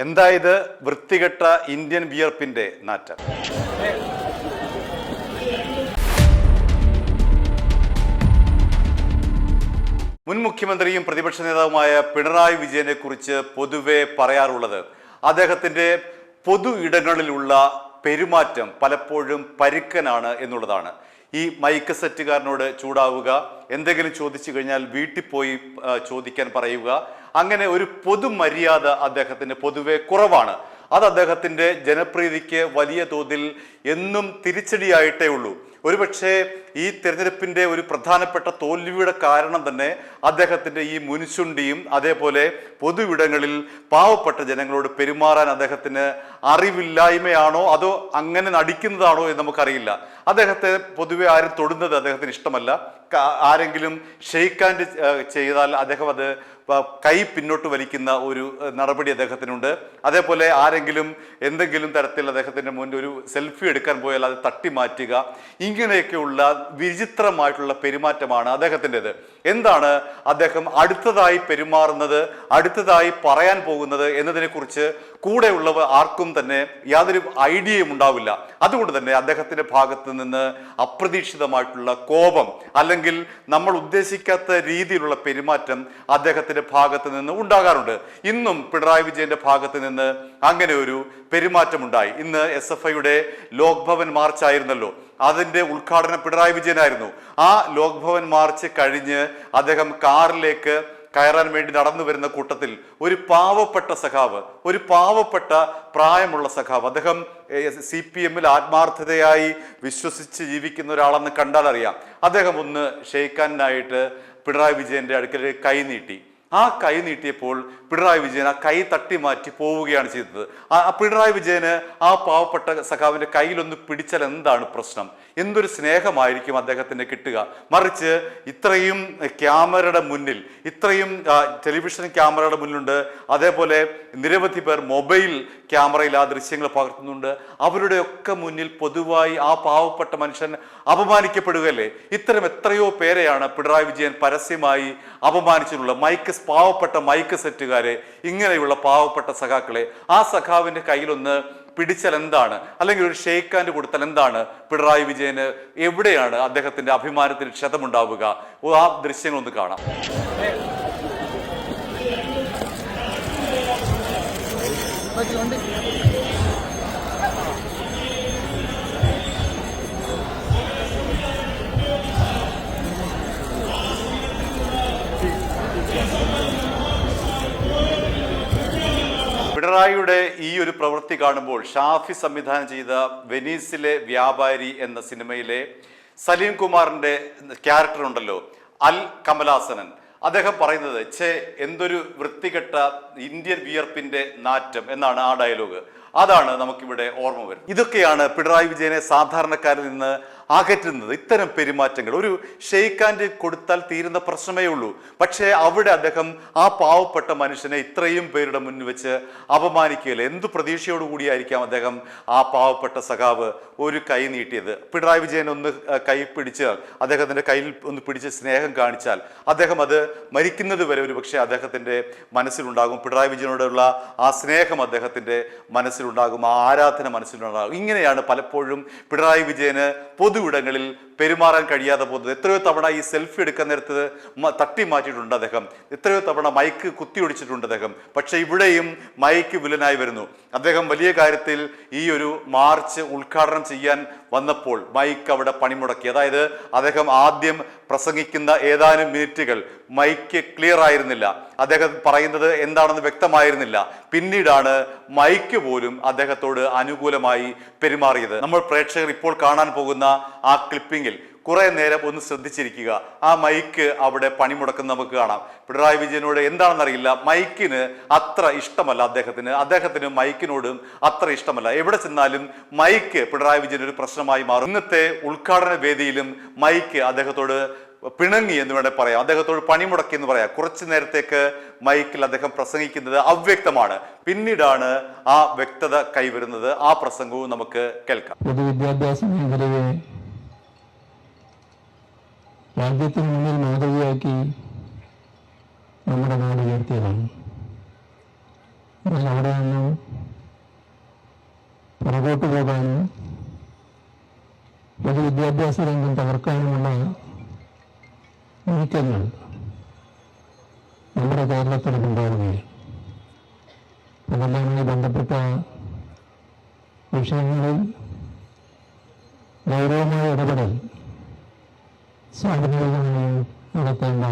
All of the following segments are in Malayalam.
എന്തായത് വൃത്തികെട്ട ഇന്ത്യൻ വിയർപ്പിന്റെ നാറ്റം. മുൻ മുഖ്യമന്ത്രിയും പ്രതിപക്ഷ നേതാവുമായ പിണറായി വിജയനെ കുറിച്ച് പൊതുവെ പറയാറുള്ളത് അദ്ദേഹത്തിന്റെ പൊതു ഇടങ്ങളിലുള്ള പെരുമാറ്റം പലപ്പോഴും പരുക്കനാണ് എന്നുള്ളതാണ്. ഈ മൈക്ക് സെറ്റുകാരനോട് ചൂടാവുക, എന്തെങ്കിലും ചോദിച്ചു കഴിഞ്ഞാൽ വീട്ടിൽ പോയി ചോദിക്കാൻ പറയുക, അങ്ങനെ ഒരു പൊതുമര്യാദ അദ്ദേഹത്തിന് പൊതുവെ കുറവാണ്. അത് അദ്ദേഹത്തിന്റെ ജനപ്രീതിക്ക് വലിയ തോതിൽ എന്നും തിരിച്ചടിയായിട്ടേ ഉള്ളൂ. ഒരുപക്ഷെ ഈ തെരഞ്ഞെടുപ്പിന്റെ ഒരു പ്രധാനപ്പെട്ട തോൽവിയുടെ കാരണം തന്നെ അദ്ദേഹത്തിന്റെ ഈ മുൻചുണ്ടിയും അതേപോലെ പൊതുവിടങ്ങളിൽ പാവപ്പെട്ട ജനങ്ങളോട് പെരുമാറാൻ അദ്ദേഹത്തിന് അറിവില്ലായ്മയാണോ അതോ അങ്ങനെ നടിക്കുന്നതാണോ എന്ന് നമുക്കറിയില്ല. അദ്ദേഹത്തെ പൊതുവെ ആരും തൊടുന്നത് അദ്ദേഹത്തിന് ഇഷ്ടമല്ല. ആരെങ്കിലും ഷെയ്ക്ക് ഹാൻഡ് ചെയ്താൽ അദ്ദേഹം അത് കൈ പിന്നോട്ട് വലിക്കുന്ന ഒരു നടപടി അദ്ദേഹത്തിനുണ്ട്. അതേപോലെ ആരെങ്കിലും എന്തെങ്കിലും തരത്തിൽ അദ്ദേഹത്തിന്റെ മുന്നിൽ ഒരു സെൽഫി എടുക്കാൻ പോയാൽ അത് തട്ടി മാറ്റുക, ഇങ്ങനെയൊക്കെയുള്ള വിചിത്രമായിട്ടുള്ള പെരുമാറ്റമാണ് അദ്ദേഹത്തിൻ്റെത്. എന്താണ് അദ്ദേഹം അടുത്തതായി പെരുമാറുന്നത്, അടുത്തതായി പറയാൻ പോകുന്നത് എന്നതിനെക്കുറിച്ച് കൂടെയുള്ളവർ ആർക്കും തന്നെ യാതൊരു ഐഡിയയും ഉണ്ടാവില്ല. അതുകൊണ്ട് തന്നെ അദ്ദേഹത്തിന്റെ ഭാഗത്ത് നിന്ന് അപ്രതീക്ഷിതമായിട്ടുള്ള കോപം അല്ലെങ്കിൽ നമ്മൾ ഉദ്ദേശിക്കാത്ത രീതിയിലുള്ള പെരുമാറ്റം അദ്ദേഹത്തിന്റെ ഭാഗത്ത് നിന്ന് ഉണ്ടാകാറുണ്ട്. ഇന്നും പിണറായി വിജയന്റെ ഭാഗത്ത് നിന്ന് അങ്ങനെ ഒരു പെരുമാറ്റമുണ്ടായി. ഇന്ന് SFIയുടെ ലോക് ഭവൻ മാർച്ച് ആയിരുന്നല്ലോ, അതിന്റെ ഉദ്ഘാടനം പിണറായി വിജയനായിരുന്നു. ആ ലോക് ഭവൻ മാർച്ച് കഴിഞ്ഞ് അദ്ദേഹം കാറിലേക്ക് കയറാൻ വേണ്ടി നടന്നു വരുന്ന കൂട്ടത്തിൽ ഒരു പാവപ്പെട്ട സഖാവ്, ഒരു പാവപ്പെട്ട പ്രായമുള്ള സഖാവ്, അദ്ദേഹം CPM ആത്മാർത്ഥതയായി വിശ്വസിച്ച് ജീവിക്കുന്ന ഒരാളെന്ന് കണ്ടാൽ അറിയാം. അദ്ദേഹം ഒന്ന് ഷെയ്ക്കാനായിട്ട് പിണറായി വിജയന്റെ അടുക്കലേക്ക് കൈ നീട്ടി. ആ കൈ നീട്ടിയപ്പോൾ പിണറായി വിജയൻ ആ കൈ തട്ടി മാറ്റി പോവുകയാണ് ചെയ്തത്. പിണറായി വിജയന് ആ പാവപ്പെട്ട സഖാവിന്റെ കയ്യിലൊന്ന് പിടിച്ചാൽ എന്താണ് പ്രശ്നം? എന്തൊരു സ്നേഹമായിരിക്കും അദ്ദേഹത്തിന് കിട്ടുക? മറിച്ച് ഇത്രയും ക്യാമറയുടെ മുന്നിൽ, ഇത്രയും ടെലിവിഷൻ ക്യാമറയുടെ മുന്നിലുണ്ട്, അതേപോലെ നിരവധി പേർ മൊബൈൽ ക്യാമറയിൽ ആ ദൃശ്യങ്ങൾ പകർത്തുന്നുണ്ട്. അവരുടെയൊക്കെ മുന്നിൽ പൊതുവായി ആ പാവപ്പെട്ട മനുഷ്യൻ അപമാനിക്കപ്പെടുകയല്ലേ? ഇത്തരം എത്രയോ പേരെയാണ് പിണറായി വിജയൻ പരസ്യമായി അപമാനിച്ചിട്ടുള്ളത്. പാവപ്പെട്ട മൈക്ക് സെറ്റുകാരെ, ഇങ്ങനെയുള്ള പാവപ്പെട്ട സഖാക്കളെ. ആ സഖാവിന്റെ കയ്യിലൊന്ന് പിടിച്ചാൽ എന്താണ്, അല്ലെങ്കിൽ ഒരു ഷെയ്ക്ക് ഹാൻഡ് കൊടുത്താൽ എന്താണ് പിണറായി വിജയന്? എവിടെയാണ് അദ്ദേഹത്തിന്റെ അഭിമാനത്തിന് ക്ഷതമുണ്ടാവുക? ആ ദൃശ്യങ്ങളൊന്ന് കാണാം. പിണറായിയുടെ ഈ ഒരു പ്രവൃത്തി കാണുമ്പോൾ ഷാഫി സംവിധാനം ചെയ്ത വെനീസിലെ വ്യാപാരി എന്ന സിനിമയിലെ സലീം കുമാറിന്റെ ക്യാരക്ടർ ഉണ്ടല്ലോ, അൽ കമലാസനൻ, അദ്ദേഹം പറയുന്നത് എന്തൊരു വൃത്തികെട്ട ഇന്ത്യൻ വിയർപ്പിന്റെ നാറ്റം എന്നാണ് ആ ഡയലോഗ്. അതാണ് നമുക്കിവിടെ ഓർമ്മ വരുന്നത്. ഇതൊക്കെയാണ് പിണറായി വിജയനെ സാധാരണക്കാരിൽ നിന്ന് അകറ്റുന്നത്. ഇത്തരം പെരുമാറ്റങ്ങൾ, ഒരു ഷെയ്ക്ക് ഹാൻഡ് കൊടുത്താൽ തീരുന്ന പ്രശ്നമേ ഉള്ളൂ. പക്ഷേ അവിടെ അദ്ദേഹം ആ പാവപ്പെട്ട മനുഷ്യനെ ഇത്രയും പേരുടെ മുന്നിൽ വെച്ച് അപമാനിക്കുകയില്ല. എന്തു പ്രതീക്ഷയോടുകൂടിയായിരിക്കാം അദ്ദേഹം ആ പാവപ്പെട്ട സഖാവ് ഒരു കൈ നീട്ടിയത്? പിണറായി വിജയൻ ഒന്ന് കൈ പിടിച്ചാൽ, അദ്ദേഹത്തിന്റെ കയ്യിൽ ഒന്ന് പിടിച്ച് സ്നേഹം കാണിച്ചാൽ, അദ്ദേഹം അത് മരിക്കുന്നത് വരെ ഒരു പക്ഷേ അദ്ദേഹത്തിന്റെ മനസ്സിലുണ്ടാകും. പിണറായി വിജയനോടുള്ള ആ സ്നേഹം അദ്ദേഹത്തിന്റെ മനസ്സിലുണ്ടാകും, ആ ആരാധന മനസ്സിലുണ്ടാകും. ഇങ്ങനെയാണ് പലപ്പോഴും പിണറായി വിജയന് പൊതുവിടങ്ങളിൽ പെരുമാറാൻ കഴിയാതെ പോകുന്നത്. എത്രയോ തവണ ഈ സെൽഫി എടുക്കാൻ നേരത്ത് തട്ടി മാറ്റിയിട്ടുണ്ട് അദ്ദേഹം, എത്രയോ തവണ മൈക്ക് കുത്തിയൊടിച്ചിട്ടുണ്ട് അദ്ദേഹം. പക്ഷെ ഇവിടെയും മൈക്ക് വില്ലനായി വരുന്നു. അദ്ദേഹം വലിയ കാര്യത്തിൽ ഈ ഒരു മാർച്ച് ഉദ്ഘാടനം ചെയ്യാൻ വന്നപ്പോൾ മൈക്ക് അവിടെ പണിമുടക്കി. അതായത് അദ്ദേഹം ആദ്യം പ്രസംഗിക്കുന്ന ഏതാനും മിനിറ്റുകൾ മൈക്ക് ക്ലിയർ ആയിരുന്നില്ല, അദ്ദേഹം പറയുന്നത് എന്താണെന്ന് വ്യക്തമായിരുന്നില്ല. പിന്നീടാണ് മൈക്ക് പോലും അദ്ദേഹത്തോട് അനുകൂലമായി പെരുമാറിയത്. നമ്മൾ പ്രേക്ഷകർ ഇപ്പോൾ കാണാൻ പോകുന്ന ആ ക്ലിപ്പിംഗിൽ കുറെ നേരം ഒന്ന് ശ്രദ്ധിച്ചിരിക്കുക. ആ മൈക്ക് അവിടെ പണിമുടക്കുന്ന നമുക്ക് കാണാം. പിണറായി വിജയനോട് എന്താണെന്നറിയില്ല, മൈക്കിന് അത്ര ഇഷ്ടമല്ല അദ്ദേഹത്തിന് മൈക്കിനോടും അത്ര ഇഷ്ടമല്ല. എവിടെ ചെന്നാലും മൈക്ക് പിണറായി വിജയൻ ഒരു പ്രശ്നമായി മാറും. ഇന്നത്തെ ഉദ്ഘാടന വേദിയിലും മൈക്ക് അദ്ദേഹത്തോട് പിണങ്ങി എന്ന് വേണേൽ പറയാം, അദ്ദേഹത്തോട് പണിമുടക്കി എന്ന് പറയാം. കുറച്ചു നേരത്തേക്ക് മൈക്കിൽ അദ്ദേഹം പ്രസംഗിക്കുന്നത് അവ്യക്തമാണ്. പിന്നീടാണ് ആ വ്യക്തത കൈവരുന്നത്. ആ പ്രസംഗവും നമുക്ക് കേൾക്കാം. പൊതുവിദ്യാഭ്യാസ മേഖലയെ രാജ്യത്തിന് മുന്നിൽ മാതൃകയാക്കി നമ്മുടെ നാട് ഉയർത്തിയതാണ്. എന്നാൽ അവിടെ നിന്നും പുറകോട്ട് പോകാനും പൊതുവിദ്യാഭ്യാസ രംഗം തകർക്കാനുമുള്ള നീക്കങ്ങൾ നമ്മുടെ കേരളത്തിൽ ഉണ്ടാവുകയാണ്. അതെല്ലാമായി ബന്ധപ്പെട്ട വിഷയങ്ങളിൽ ഗൗരവമായ ഇടപെടൽ സ്വാഭാവികമായി നടത്തേണ്ട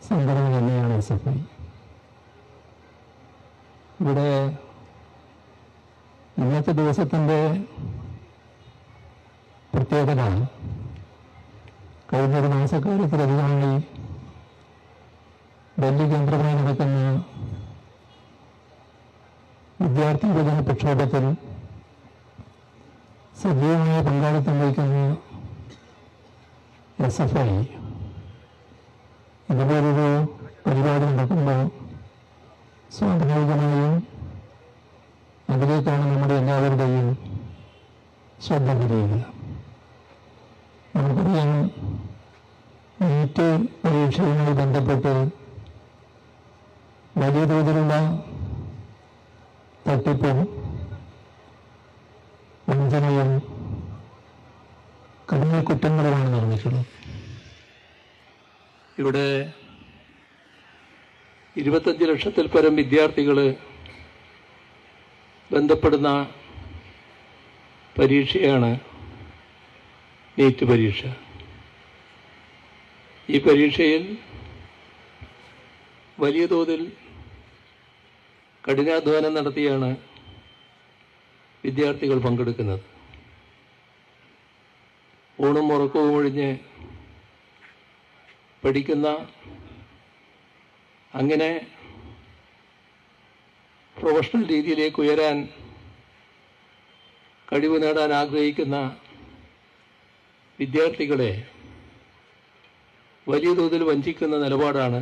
സംഘടന തന്നെയാണ് SFI. ഇവിടെ ഇന്നത്തെ ദിവസത്തിൻ്റെ പ്രത്യേകത കഴിഞ്ഞൊരു മാസക്കാലത്തിലധികമായി ഡൽഹി കേന്ദ്രമായി നടക്കുന്ന വിദ്യാർത്ഥി യുവജന പ്രക്ഷോഭത്തിൽ സജീവമായ പങ്കാളിത്തം വഹിക്കുന്ന SFI ഇതുപോലൊരു പരിപാടി നടക്കുമ്പോൾ സ്വാഭാവികമായും അതിലേക്കാണ് നമ്മുടെ എല്ലാവരുടെയും ശ്രദ്ധ തിരിയുക. നമുക്കറിയാം, നീറ്റ് പരീക്ഷയുമായി ബന്ധപ്പെട്ട് വലിയ തോതിലുള്ള തട്ടിപ്പും വഞ്ചനയും കഠിന കുറ്റങ്ങളുമാണ് നിർമ്മിക്കുന്നത്. ഇവിടെ 25 ലക്ഷത്തിൽ പരം വിദ്യാർത്ഥികൾ ബന്ധപ്പെടുന്ന പരീക്ഷയാണ് നീറ്റ് പരീക്ഷ. ഈ പരീക്ഷയിൽ വലിയ തോതിൽ കഠിനാധ്വാനം നടത്തിയാണ് വിദ്യാർത്ഥികൾ പങ്കെടുക്കുന്നത്. ഊണും ഉറക്കവും ഒഴിഞ്ഞ് പഠിക്കുന്ന, അങ്ങനെ പ്രൊഫഷണൽ രീതിയിലേക്ക് ഉയരാൻ കഴിവ് നേടാൻ ആഗ്രഹിക്കുന്ന വിദ്യാർത്ഥികളെ വലിയ തോതിൽ വഞ്ചിക്കുന്ന നിലപാടാണ്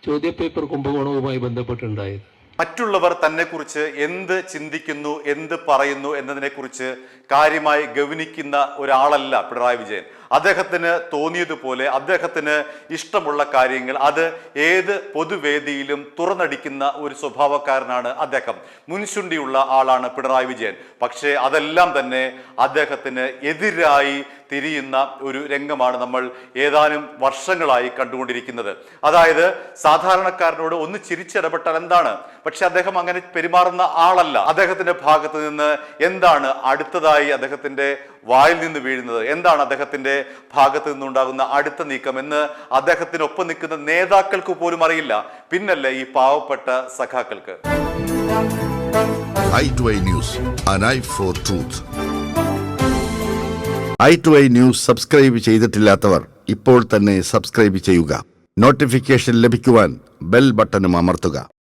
ചോദ്യപേപ്പർ കുംഭകോണവുമായി ബന്ധപ്പെട്ടുണ്ടായത്. മറ്റുള്ളവർ തന്നെക്കുറിച്ച് എന്ത് ചിന്തിക്കുന്നു, എന്ത് പറയുന്നു എന്നതിനെക്കുറിച്ച് കാര്യമായി ഗവനിക്കുന്ന ഒരാളല്ല പിണറായി വിജയൻ. അദ്ദേഹത്തിന് തോന്നിയതുപോലെ അദ്ദേഹത്തിന് ഇഷ്ടമുള്ള കാര്യങ്ങൾ അത് ഏത് പൊതുവേദിയിലും തുറന്നടിക്കുന്ന ഒരു സ്വഭാവക്കാരനാണ് അദ്ദേഹം. മുൻശുണ്ടിയുള്ള ആളാണ് പിണറായി വിജയൻ. പക്ഷേ അതെല്ലാം തന്നെ അദ്ദേഹത്തിന് എതിരായി തിരിയുന്ന ഒരു രംഗമാണ് നമ്മൾ ഏതാനും വർഷങ്ങളായി കണ്ടുകൊണ്ടിരിക്കുന്നത്. അതായത് സാധാരണക്കാരനോട് ഒന്ന് ചിരിച്ചിടപെട്ടാൽ എന്താണ്, പക്ഷെ അദ്ദേഹം അങ്ങനെ പെരുമാറുന്ന ആളല്ല. അദ്ദേഹത്തിന്റെ ഭാഗത്ത് നിന്ന് എന്താണ് അടുത്തതായി അദ്ദേഹത്തിന്റെ വായിൽ നിന്ന് വീഴുന്നത്, എന്താണ് അദ്ദേഹത്തിന്റെ ഭാഗത്ത് നിന്നുണ്ടാകുന്ന അടുത്ത നീക്കം എന്ന് അദ്ദേഹത്തിനൊപ്പം നിൽക്കുന്ന നേതാക്കൾക്ക് പോലും അറിയില്ല, പിന്നല്ലേ ഈ പാവപ്പെട്ട സഖാക്കൾക്ക്. i2i News, an eye for truth. i2i News subscribe ചെയ്തിട്ടില്ലാത്തവർ ഇപ്പോൾ തന്നെ സബ്സ്ക്രൈബ് ചെയ്യുക. നോട്ടിഫിക്കേഷൻ ലഭിക്കുവാൻ ബെൽ ബട്ടണും അമർത്തുക.